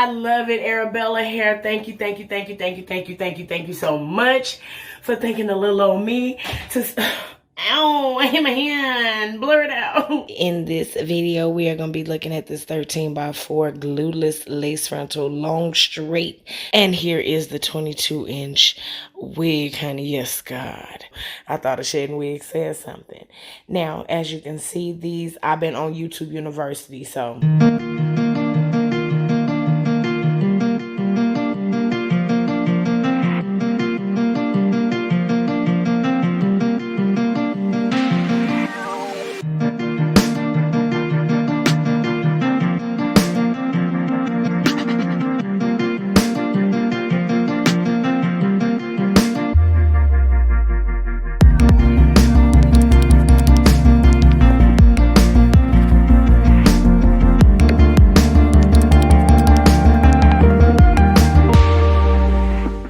I love it. Arabella Hair, thank you so much for thinking of little old me to... Ow, I hit my hand. Blur it out. In this video, we are going to be looking at this 13x4 glueless lace frontal, long, straight. And here is the 22-inch wig, honey. Yes, God. I thought a shedding wig said something. Now, as you can see, these, I've been on YouTube University, so...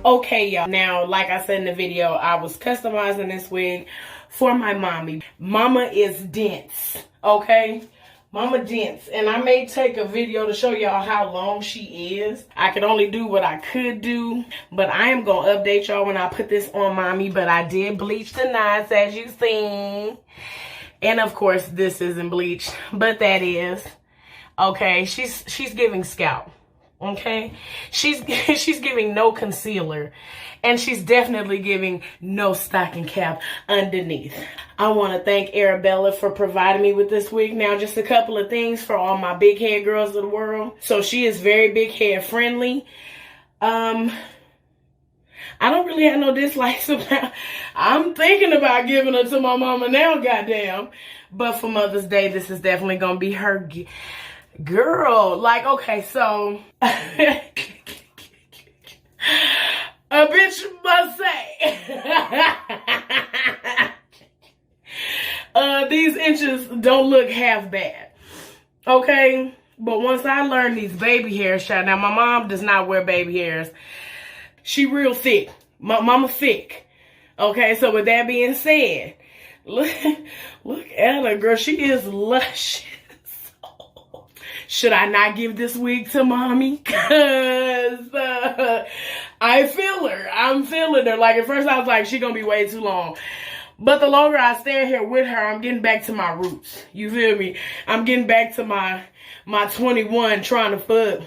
Okay, y'all. Now, like I said in the video, I was customizing this wig for my mommy. Mama is dense, okay? Mama dense. And I may take a video to show y'all how long she is. I could only do what I could do. But I am going to update y'all when I put this on mommy. But I did bleach the knots, as you seen. And, of course, this isn't bleached. But that is. Okay, she's giving scalp. Okay, she's giving no concealer, and she's definitely giving no stocking cap underneath. I want to thank Arabella for providing me with this wig. Now, just a couple of things for all my big head girls of the world. So she is very big head friendly. I don't really have no dislikes about. I'm thinking about giving her to my mama now, goddamn. But for Mother's Day, this is definitely gonna be her. Girl, like, okay, so a bitch must say these inches don't look half bad, okay? But once I learned these baby hairs, now my mom does not wear baby hairs. She real thick. My mama thick. Okay, so with that being said, look at her, girl. She is lush. Should I not give this wig to mommy? Because I feel her. I'm feeling her. Like, at first I was like, she going to be way too long. But the longer I stay here with her, I'm getting back to my roots. You feel me? I'm getting back to my 21 trying to fuck.